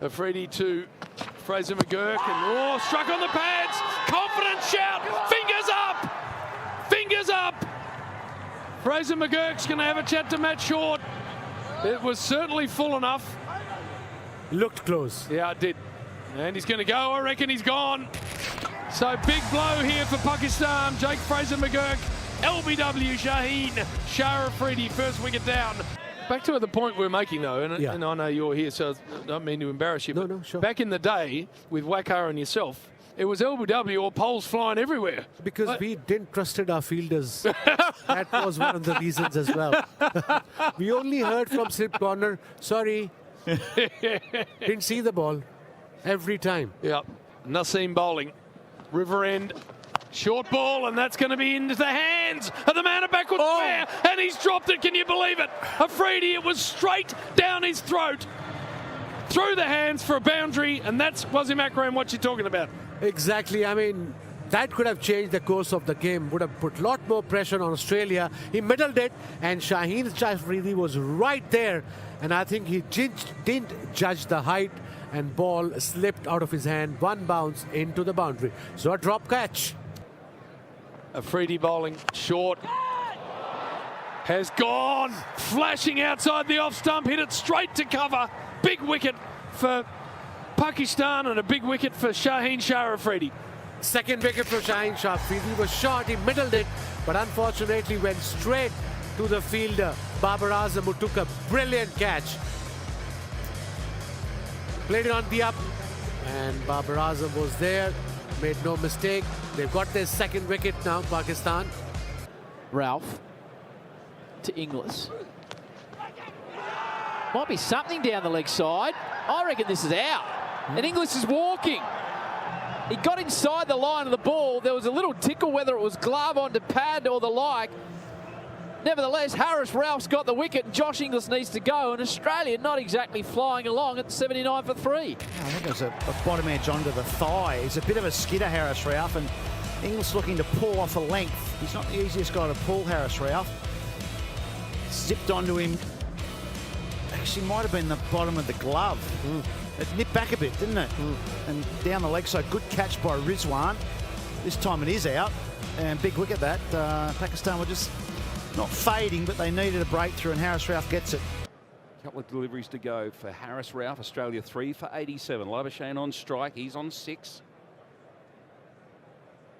Afridi to Fraser-McGurk, and struck on the pads. Confident shout. Fingers up. Fingers up. Fraser-McGurk's going to have a chat to Matt Short. It was certainly full enough. Looked close. Yeah, it did. And he's going to go. I reckon he's gone. So big blow here for Pakistan. Jake Fraser-McGurk, LBW, Shaheen, Shah Afridi, first wicket down. Back to the point we're making, though, and I know you're here, so I don't mean to embarrass you. No, sure. Back in the day, with Wakar and yourself, it was LBW or poles flying everywhere. Because we didn't trusted our fielders. That was one of the reasons as well. We only heard from slip corner, sorry, didn't see the ball every time. Yep. Naseem bowling. River end. Short ball, and that's going to be into the hands of the man at backward square, and he's dropped it. Can you believe it? Afridi, it was straight down his throat, through the hands for a boundary, and that's Wasim Akram, what you're talking about. Exactly. I mean, that could have changed the course of the game, would have put a lot more pressure on Australia. He middled it, and Shaheen Afridi was right there, and I think he didn't judge the height, and ball slipped out of his hand, one bounce into the boundary. So a drop catch. Afridi bowling short. Has gone. Flashing outside the off stump. Hit it straight to cover. Big wicket for Pakistan and a big wicket for Shaheen Shah Afridi. Second wicket for Shaheen Shah Afridi. He was short, he middled it, but unfortunately went straight to the fielder, Babar Azam, who took a brilliant catch. Played it on the up, and Babar Azam was there. Made no mistake. They've got their second wicket now, Pakistan. Ralph to Inglis. Might be something down the leg side. I reckon this is out. And Inglis is walking. He got inside the line of the ball. There was a little tickle, whether it was glove onto pad or the like. Nevertheless, Harris Ralph's got the wicket, and Josh Inglis needs to go, and Australia not exactly flying along at 79 for 3. I think there's a bottom edge onto the thigh. He's a bit of a skidder, Harris Ralph, and Inglis looking to pull off a length. He's not the easiest guy to pull, Harris Ralph. Zipped onto him. Actually, might have been the bottom of the glove. It nipped back a bit, didn't it? And down the leg side, good catch by Rizwan. This time it is out, and big wicket that. Pakistan were just not fading, but they needed a breakthrough, and Harris Ralph gets it. A couple of deliveries to go for Harris Ralph. Australia 3 for 87. Labuschagne on strike. He's on 6.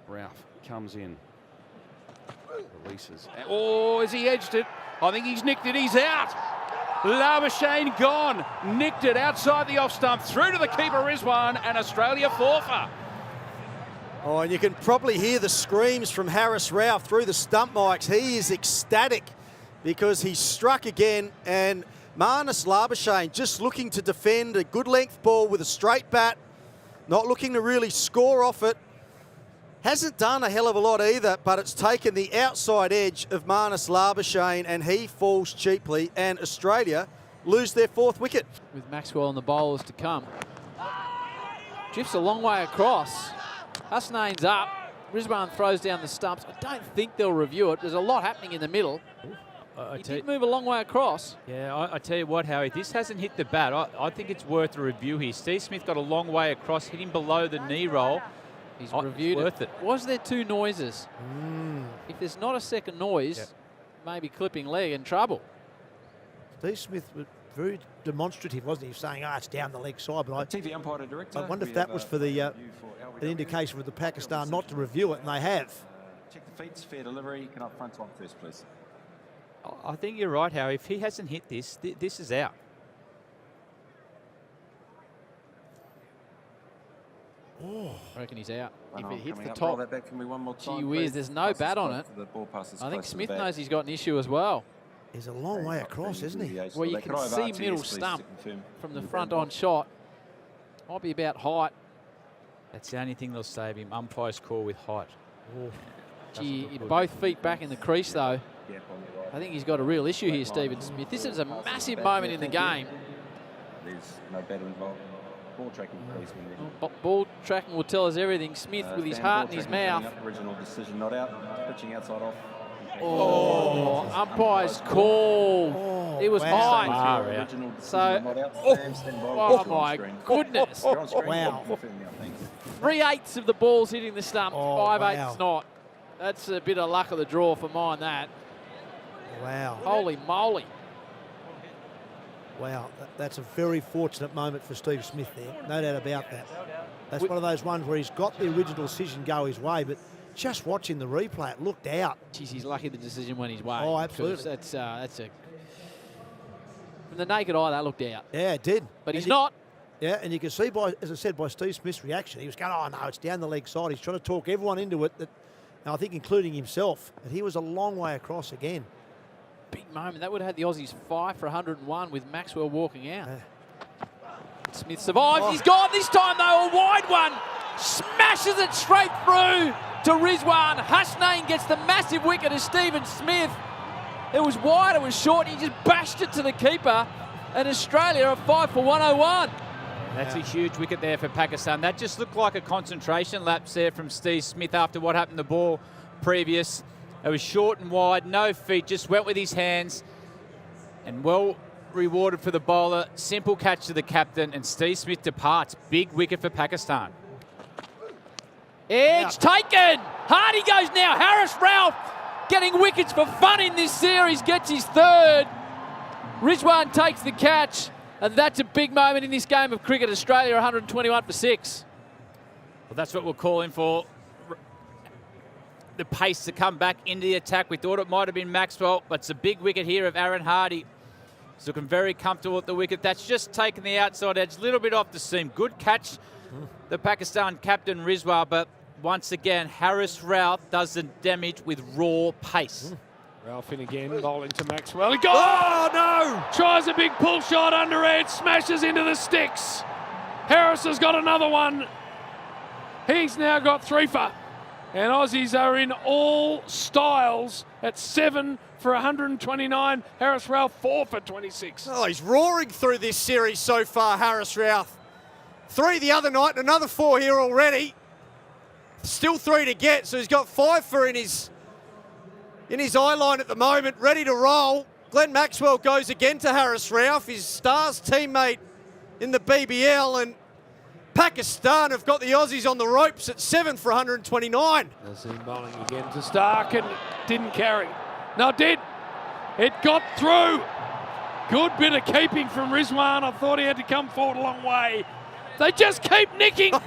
Ralph comes in. Releases. Oh, has he edged it? I think he's nicked it. He's out. Labuschagne gone. Nicked it outside the off stump. Through to the keeper, Rizwan, and Australia forfeit. Oh, and you can probably hear the screams from Harris Ralph through the stump mics. He is ecstatic because he struck again, and Marnus Labuschagne just looking to defend a good length ball with a straight bat, not looking to really score off it. Hasn't done a hell of a lot either, but it's taken the outside edge of Marnus Labuschagne, and he falls cheaply, and Australia lose their 4th wicket. With Maxwell and the bowlers to come. Drifts a long way across. Hasnain's up. Rizwan throws down the stumps. I don't think they'll review it. There's a lot happening in the middle. He did move a long way across. Yeah, I tell you what, Howie, this hasn't hit the bat. I think it's worth a review here. Steve Smith got a long way across, hit him below the knee roll. He's reviewed worth it. Was there 2 noises? If there's not a second noise, maybe clipping leg in trouble. Steve Smith was very demonstrative, wasn't he? Saying, it's down the leg side. But TV umpire director. I wonder if that was for the an indication for the Pakistan not to review it, and they have. Check the feet, fair delivery. Can I front on first, please? I think you're right, Howie. If he hasn't hit this, this is out. I reckon he's out. If it hits the Roll top, that back for me one more time, gee whiz, please. there's no bat on it. The ball passes I think close to Smith the bat. knows he's got an issue as well. He's a long way across, isn't he? Well, you can see middle stump from the front on shot. Might be about height. That's the only thing they'll save him. Umpire's call with height. Gee, both feet back in the crease, though. I think he's got a real issue here, Stephen Smith. This is a massive moment in the game. There's no bat involved. Ball tracking, please. Ball tracking will tell us everything. Smith with his heart in his mouth. Original decision not out. Pitching outside off. Oh, umpire's call. It was wow. high. Original decision, So- not out. Sam, stand by. Oh, You're on my screen. goodness. You're on screen. Wow. Confirm now, thanks. 3/8 of the balls hitting the stump, Oh, 5/8 wow. not. That's a bit of luck of the draw for mine, that. Wow. Holy moly. Wow, that's a very fortunate moment for Steve Smith there. No doubt about that. That's one of those ones where he's got the original decision go his way, but just watching the replay, it looked out. Geez, he's lucky the decision went his way. Oh, because absolutely. That's a... From the naked eye, that looked out. Yeah, it did. But he's And not. Yeah, and you can see, by, as I said, by Steve Smith's reaction, he was going, oh, no, it's down the leg side. He's trying to talk everyone into it, and I think including himself. And he was a long way across again. Big moment. That would have had the Aussies 5 for 101 with Maxwell walking out. Smith survives. Oh. He's gone this time, though. A wide one. Smashes it straight through to Rizwan. Hasnain gets the massive wicket to Stephen Smith. It was wide, it was short. He just bashed it to the keeper. And Australia are 5 for 101. That's a huge wicket there for Pakistan. That just looked like a concentration lapse there from Steve Smith after what happened to the ball previous. It was short and wide, no feet, just went with his hands. And well rewarded for the bowler. Simple catch to the captain, and Steve Smith departs. Big wicket for Pakistan. Edge taken. Hardie goes now. Harris Ralph getting wickets for fun in this series. Gets his third. Rizwan takes the catch. And that's a big moment in this game of cricket. Australia 121 for 6. Well, that's what we're calling for. The pace to come back into the attack. We thought it might have been Maxwell, but it's a big wicket here of Aaron Hardie. He's looking very comfortable at the wicket. That's just taken the outside edge, a little bit off the seam. Good catch, the Pakistan captain Rizwan, but once again, Harris Ralph does the damage with raw pace. Ralph in again, bowling to Maxwell. He goes! Oh, no! Tries a big pull shot under edge, smashes into the sticks. Harris has got another one. He's now got 3 for. And Aussies are in all styles at 7 for 129. Harris Ralph 4 for 26. Oh, he's roaring through this series so far, Harris Ralph. 3 the other night, and another 4 here already. Still 3 to get, so he's got 5 for in his eye line at the moment, ready to roll. Glenn Maxwell goes again to Harris Ralph, his Stars teammate in the BBL, and Pakistan have got the Aussies on the ropes at 7 for 129. Nazim bowling again to Starc and didn't carry. No, it did. It got through. Good bit of keeping from Rizwan. I thought he had to come forward a long way. They just keep nicking the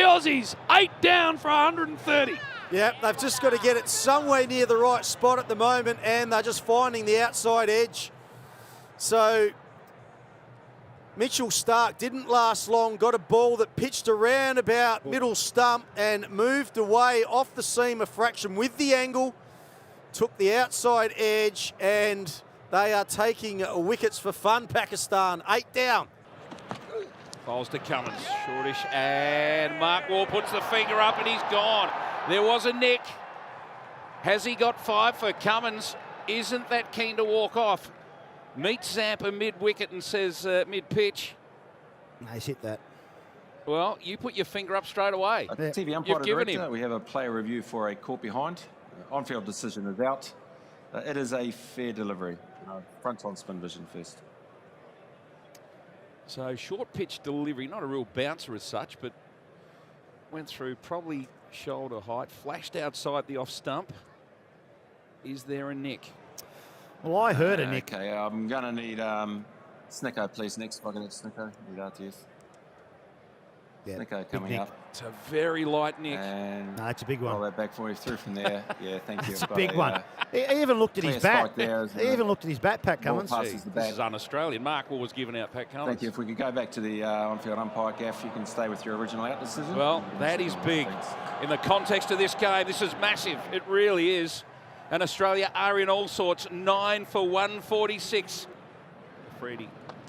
Aussies. 8 down for 130. Yep, they've just got to get it somewhere near the right spot at the moment, and they're just finding the outside edge. So Mitchell Starc didn't last long, got a ball that pitched around about middle stump and moved away off the seam a fraction with the angle, took the outside edge, and they are taking wickets for fun, Pakistan. 8 down. Bowls to Cummins, shortish, and Mark Wall puts the finger up and he's gone. There was a nick. Has he got 5 for Cummins? Isn't that keen to walk off? Meets Zampa mid-wicket and says mid-pitch. No, he's hit that. Well, you put your finger up straight away. TV umpire given director, him. we have a player review for a caught behind. On-field decision is out. It is a fair delivery. Front-on spin vision first. So short pitch delivery, not a real bouncer as such, but went through probably shoulder height, flashed outside the off stump. Is there a nick? Well, I heard a nick. Okay, I'm going to need Snicko, please. Next, if I can have Snicko. Need RTS. Yeah, Snicko big coming nick. up. It's a very light nick. And No, it's a big roll one. that back for you through from there. Yeah, thank you. It's a big one. He even looked at his clear bat. spike there, He even looked at his bat, Pat ball Cummins. passes the This is bat. un-Australian. Mark Wall was giving out Pat Cummins. Thank you. If we could go back to the on-field umpire, Gaff, you can stay with your original out decision. Well, that is big. Thanks. In the context of this game, this is massive. It really is. And Australia are in all sorts. 9 for 146. Afridi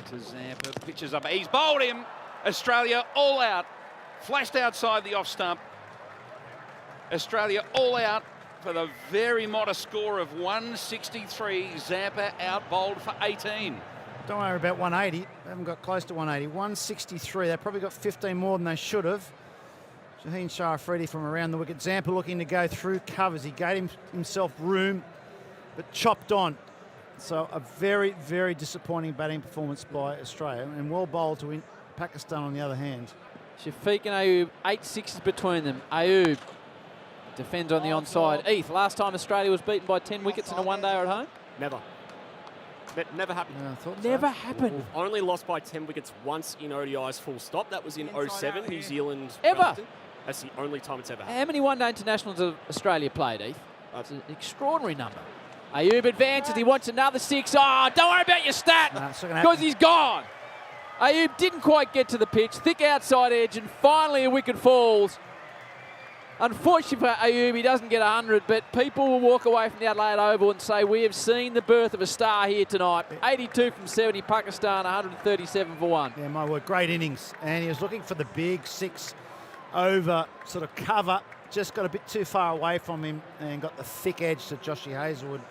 to Zampa. Pitches up. He's bowled him. Australia all out. Flashed outside the off stump. Australia all out for the very modest score of 163. Zampa out bowled for 18. Don't worry about 180. They haven't got close to 180. 163. They probably got 15 more than they should have. Shaheen Shah Afridi from around the wicket. Zampa looking to go through covers. He gave himself room but chopped on. So a very, very disappointing batting performance by Australia, and well bowled to win. Pakistan on the other hand. Shafiq and Ayub, 8 sixes between them. Ayub defends on the onside. Eith, last time Australia was beaten by 10 wickets in a one-day or at home? Never. Never happened. I thought Never so. happened. Only lost by 10 wickets once in ODIs full stop. That was in 07, New Zealand. Ever? Wellington. That's the only time it's ever happened. How many one-day internationals have Australia played, Eith? It's an extraordinary number. Ayub advances. He wants another 6. Oh, don't worry about your stat No, it's not gonna because happen. he's gone. Ayub didn't quite get to the pitch. Thick outside edge, and finally a wicket falls. Unfortunately for Ayub, he doesn't get 100, but people will walk away from the Adelaide Oval and say we have seen the birth of a star here tonight. 82 from 70, Pakistan 137 for 1. Yeah, my word, great innings. And he was looking for the big 6 over sort of cover. Just got a bit too far away from him and got the thick edge to Joshy Hazlewood.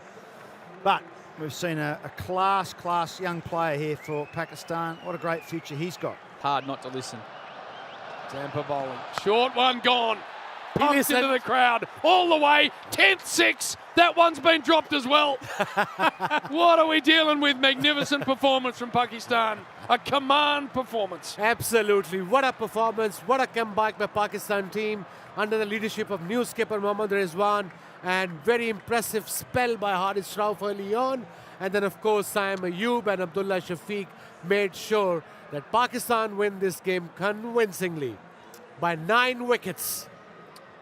But we've seen a class young player here for Pakistan. What a great future he's got. Hard not to listen. Zampa bowling. Short one gone. Pumped Listen. into the crowd all the way. 10th 6. That one's been dropped as well. What are we dealing with? Magnificent performance from Pakistan. A command performance. Absolutely. What a performance. What a comeback by Pakistan team under the leadership of new skipper Mohammad Rizwan, and very impressive spell by Hardie Shroff early on. And then, of course, Sam Ayub and Abdullah Shafiq made sure that Pakistan win this game convincingly by 9 wickets.